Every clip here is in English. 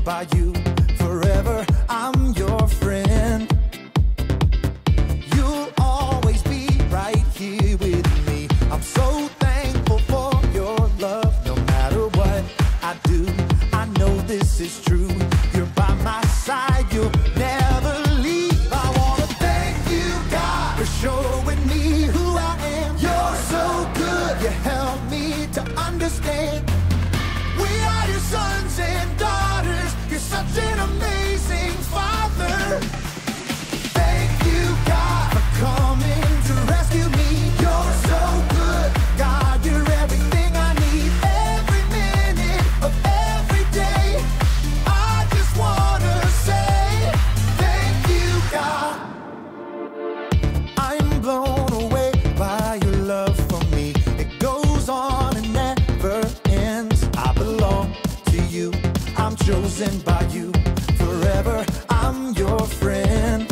by you forever. I'm your friend. You'll always be right here with me. I'm so thankful for your love. No matter what I do, I know this is true. You're by my side, you'll never leave. I wanna thank you, God, for showing me who I am. You're so good, you help me to understand. We are your sons and daughters. You're such an amazing father. Thank you, God, for coming to rescue me. You're so good, God, you're everything I need. Every minute of every day, I just wanna say thank you, God. I'm blown away by your love for me. It goes on and never ends. I belong to you, I'm chosen by you forever. I'm your friend.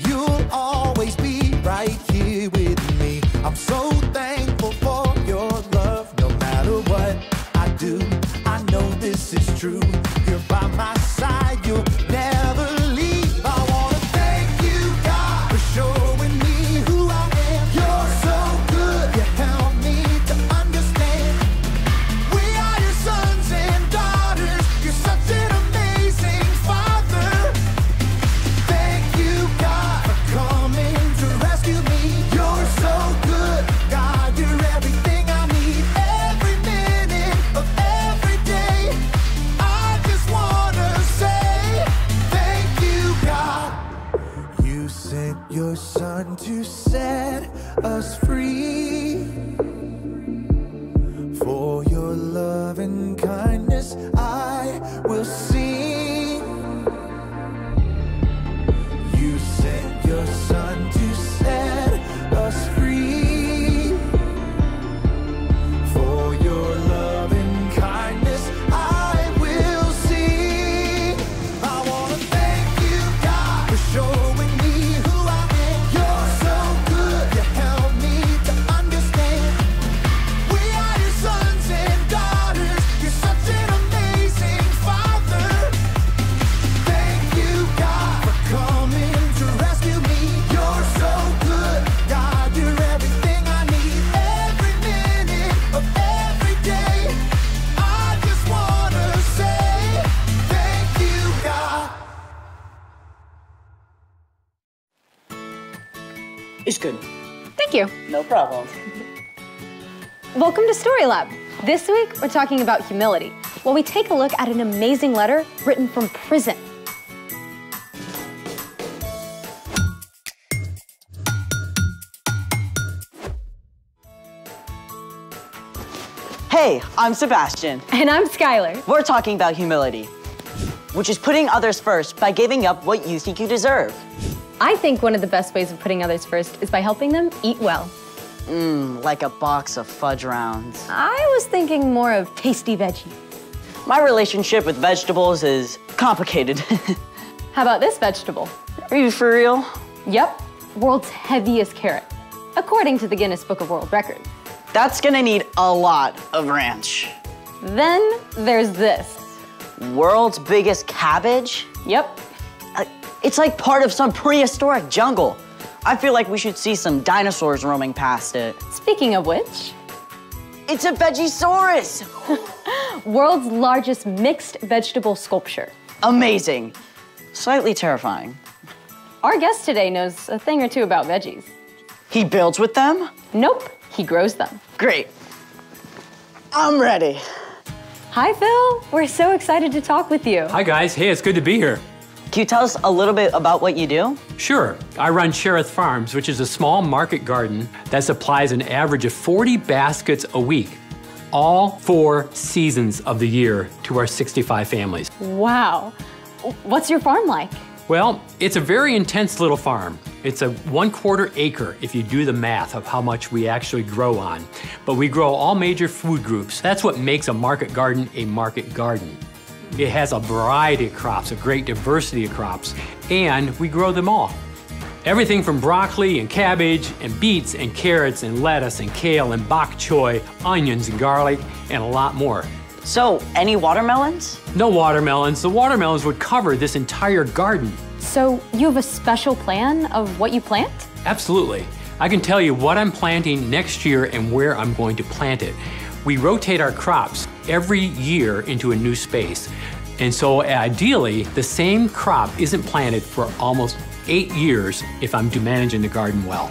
You'll always be right here with me. I'm so thankful for your love. No matter what I do, I know this is true. You're by my side, you'll never leave. I wanna thank you, God, for showing me who I am. You're so good, you help me to understand. We are your sons and daughters. You're such an amazing father. Thank you, God, for coming to rescue me. You're so good, God, you're everything I need. Every minute of every day, I just wanna say thank you, God. You sent your son to set us free. For your love and kindness I will sing. You sent your son to set us free. For your love and kindness I will sing. I wanna thank you, God, for showing me who I am. You're so good, you help me to understand. We are your sons and daughters. You're such an amazing father. Thank you, God, for coming to rescue me. You're so good, God, you're everything I need. Every minute of every day, I just wanna say thank you, God. It's good. Thank you. No problem. Welcome to Story Lab. This week, we're talking about humility, while we take a look at an amazing letter written from prison. Hey, I'm Sebastian. And I'm Skylar. We're talking about humility, which is putting others first by giving up what you think you deserve. I think one of the best ways of putting others first is by helping them eat well. Like a box of fudge rounds. I was thinking more of tasty veggies. My relationship with vegetables is complicated. How about this vegetable? Are you for real? Yep, world's heaviest carrot, according to the Guinness Book of World Records. That's gonna need a lot of ranch. Then there's this. World's biggest cabbage? Yep. It's like part of some prehistoric jungle. I feel like we should see some dinosaurs roaming past it. Speaking of which, it's a Vegisaurus! world's largest mixed vegetable sculpture. Amazing. Slightly terrifying. Our guest today knows a thing or two about veggies. He builds with them? Nope, he grows them. Great. I'm ready. Hi, Phil. We're so excited to talk with you. Hi, guys. Hey, it's good to be here. Can you tell us a little bit about what you do? Sure. I run K-5th Farms, which is a small market garden that supplies an average of 40 baskets a week, all 4 seasons of the year to our 65 families. Wow. What's your farm like? Well, it's a very intense little farm. It's a 1/4 acre if you do the math of how much we actually grow on. But we grow all major food groups. That's what makes a market garden a market garden. It has a variety of crops, a great diversity of crops, and we grow them all. Everything from broccoli and cabbage and beets and carrots and lettuce and kale and bok choy, onions and garlic, and a lot more. So, any watermelons? No watermelons. The watermelons would cover this entire garden. So you have a special plan of what you plant? Absolutely. I can tell you what I'm planting next year and where I'm going to plant it. We rotate our crops every year into a new space. And so ideally, the same crop isn't planted for almost 8 years if I'm managing the garden well.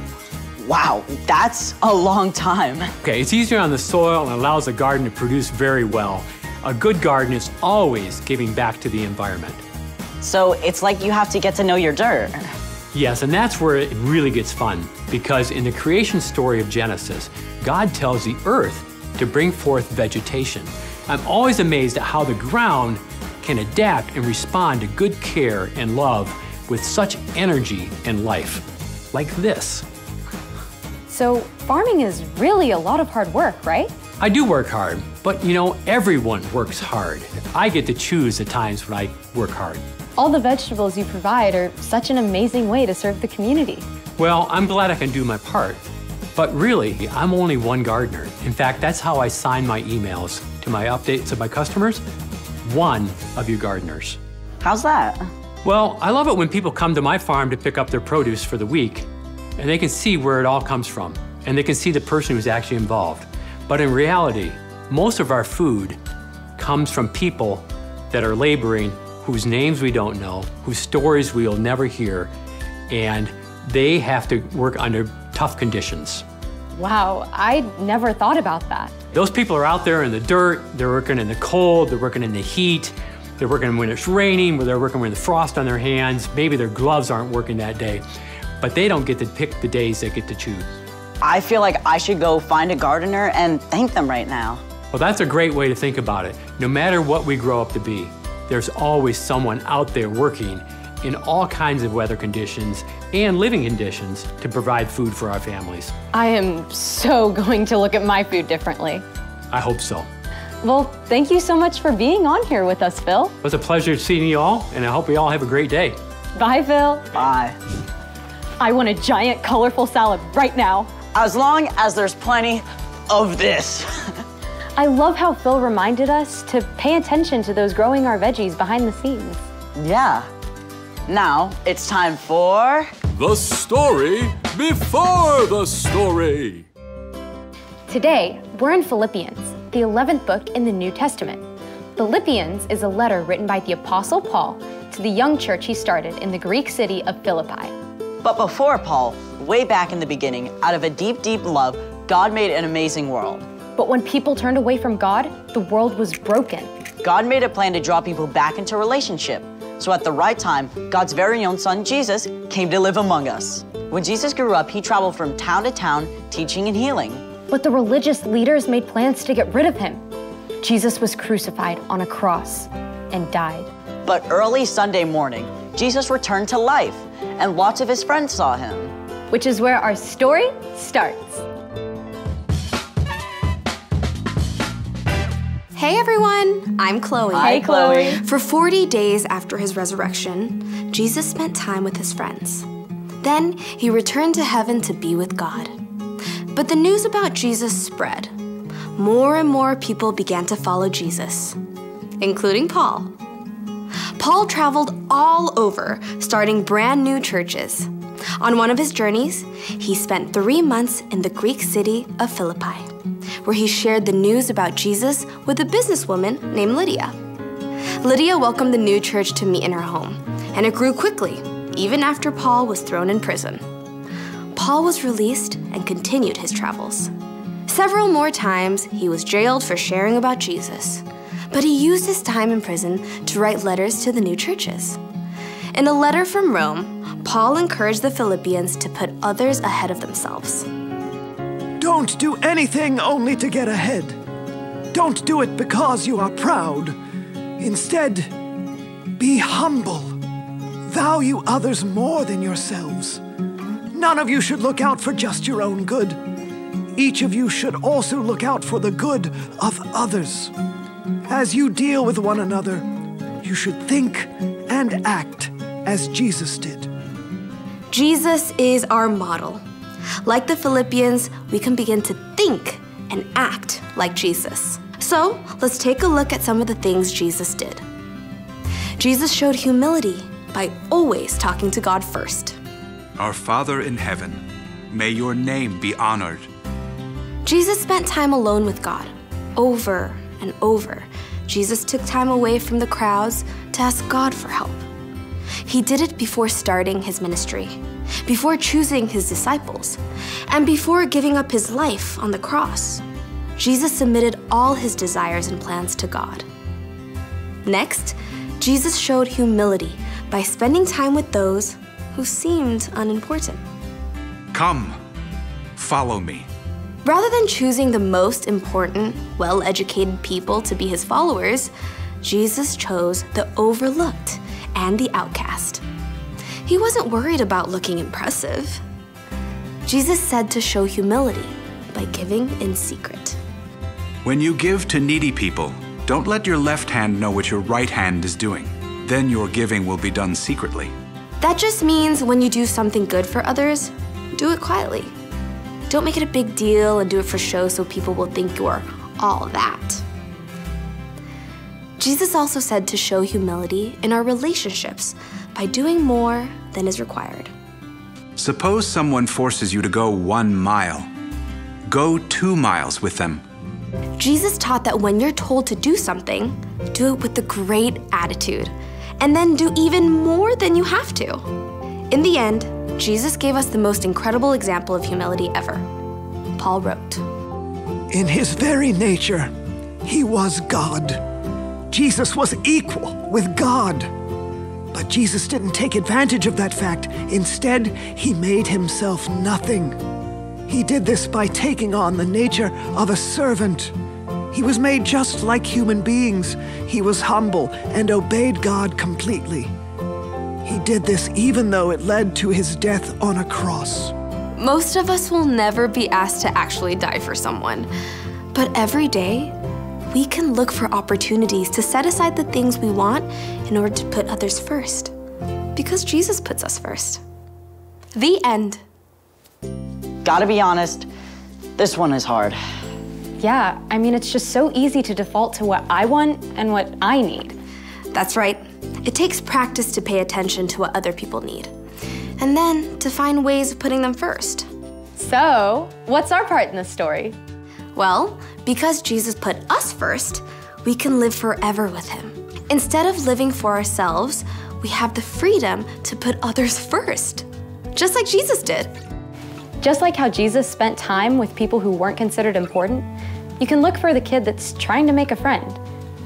Wow, that's a long time. Okay, it's easier on the soil and allows the garden to produce very well. A good garden is always giving back to the environment. So it's like you have to get to know your dirt. Yes, and that's where it really gets fun, because in the creation story of Genesis, God tells the earth to bring forth vegetation. I'm always amazed at how the ground can adapt and respond to good care and love with such energy and life, like this. So farming is really a lot of hard work, right? I do work hard, but you know, everyone works hard. I get to choose the times when I work hard. All the vegetables you provide are such an amazing way to serve the community. Well, I'm glad I can do my part. But really, I'm only one gardener. In fact, that's how I sign my emails to my updates of my customers. One of you gardeners. How's that? Well, I love it when people come to my farm to pick up their produce for the week, and they can see where it all comes from, and they can see the person who's actually involved. But in reality, most of our food comes from people that are laboring, whose names we don't know, whose stories we'll never hear, and they have to work under tough conditions. Wow, I never thought about that. Those people are out there in the dirt, they're working in the cold, they're working in the heat, they're working when it's raining, they're working with the frost on their hands, maybe their gloves aren't working that day, but they don't get to pick the days they get to choose. I feel like I should go find a gardener and thank them right now. Well, that's a great way to think about it. No matter what we grow up to be, there's always someone out there working in all kinds of weather conditions and living conditions to provide food for our families. I am so going to look at my food differently. I hope so. Well, thank you so much for being on here with us, Phil. It was a pleasure seeing you all, and I hope you all have a great day. Bye, Phil. Bye. I want a giant, colorful salad right now. As long as there's plenty of this. I love how Phil reminded us to pay attention to those growing our veggies behind the scenes. Yeah. Now, it's time for... The story before the story. Today, we're in Philippians, the 11th book in the New Testament. Philippians is a letter written by the Apostle Paul to the young church he started in the Greek city of Philippi. But before Paul, way back in the beginning, out of a deep, deep love, God made an amazing world. But when people turned away from God, the world was broken. God made a plan to draw people back into relationship. So at the right time, God's very own son, Jesus, came to live among us. When Jesus grew up, he traveled from town to town, teaching and healing. But the religious leaders made plans to get rid of him. Jesus was crucified on a cross and died. But early Sunday morning, Jesus returned to life, and lots of his friends saw him. Which is where our story starts. Hey everyone, I'm Chloe. Hi, Chloe. For 40 days after his resurrection, Jesus spent time with his friends. Then he returned to heaven to be with God. But the news about Jesus spread. More and more people began to follow Jesus, including Paul. Paul traveled all over, starting brand new churches. On one of his journeys, he spent 3 months in the Greek city of Philippi, where he shared the news about Jesus with a businesswoman named Lydia. Lydia welcomed the new church to meet in her home, and it grew quickly, even after Paul was thrown in prison. Paul was released and continued his travels. Several more times, he was jailed for sharing about Jesus, but he used his time in prison to write letters to the new churches. In a letter from Rome, Paul encouraged the Philippians to put others ahead of themselves. Don't do anything only to get ahead. Don't do it because you are proud. Instead, be humble. Value others more than yourselves. None of you should look out for just your own good. Each of you should also look out for the good of others. As you deal with one another, you should think and act as Jesus did. Jesus is our model. Like the Philippians, we can begin to think and act like Jesus. So let's take a look at some of the things Jesus did. Jesus showed humility by always talking to God first. Our Father in heaven, may your name be honored. Jesus spent time alone with God. Over and over, Jesus took time away from the crowds to ask God for help. He did it before starting his ministry, before choosing his disciples, and before giving up his life on the cross. Jesus submitted all his desires and plans to God. Next, Jesus showed humility by spending time with those who seemed unimportant. Come, follow me. Rather than choosing the most important, well-educated people to be his followers, Jesus chose the overlooked and the outcast. He wasn't worried about looking impressive. Jesus said to show humility by giving in secret. When you give to needy people, don't let your left hand know what your right hand is doing. Then your giving will be done secretly. That just means when you do something good for others, do it quietly. Don't make it a big deal and do it for show so people will think you're all that. Jesus also said to show humility in our relationships by doing more than is required. Suppose someone forces you to go 1 mile. Go 2 miles with them. Jesus taught that when you're told to do something, do it with a great attitude, and then do even more than you have to. In the end, Jesus gave us the most incredible example of humility ever. Paul wrote, In his very nature, he was God. Jesus was equal with God. But Jesus didn't take advantage of that fact. Instead, he made himself nothing. He did this by taking on the nature of a servant. He was made just like human beings. He was humble and obeyed God completely. He did this even though it led to his death on a cross. most of us will never be asked to actually die for someone. But every day, we can look for opportunities to set aside the things we want in order to put others first. Because Jesus puts us first. The end. Gotta be honest, this one is hard. Yeah, I mean, it's just so easy to default to what I want and what I need. That's right. It takes practice to pay attention to what other people need. And then to find ways of putting them first. So, what's our part in this story? Well, because Jesus put us first, we can live forever with him. Instead of living for ourselves, we have the freedom to put others first, just like Jesus did. Just like how Jesus spent time with people who weren't considered important, you can look for the kid that's trying to make a friend,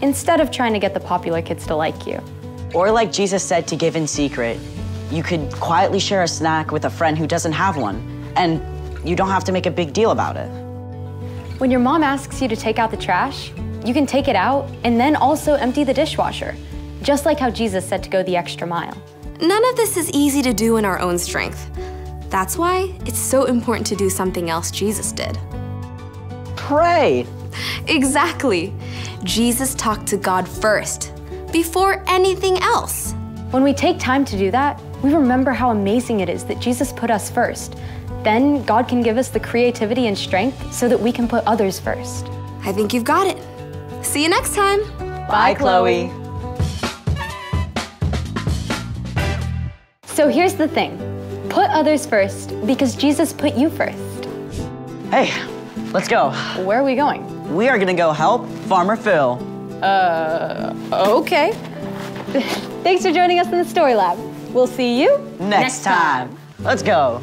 instead of trying to get the popular kids to like you. Or like Jesus said, to give in secret. You could quietly share a snack with a friend who doesn't have one, and you don't have to make a big deal about it. When your mom asks you to take out the trash, you can take it out and then also empty the dishwasher, just like how Jesus said to go the extra mile. None of this is easy to do in our own strength. That's why it's so important to do something else Jesus did. Pray. Exactly. Jesus talked to God first, before anything else. When we take time to do that, we remember how amazing it is that Jesus put us first. Then God can give us the creativity and strength so that we can put others first. I think you've got it. See you next time. Bye, Chloe. So here's the thing. Put others first because Jesus put you first. Hey, let's go. Where are we going? We are gonna go help Farmer Phil. Okay. Thanks for joining us in the Story Lab. We'll see you Next time. Let's go.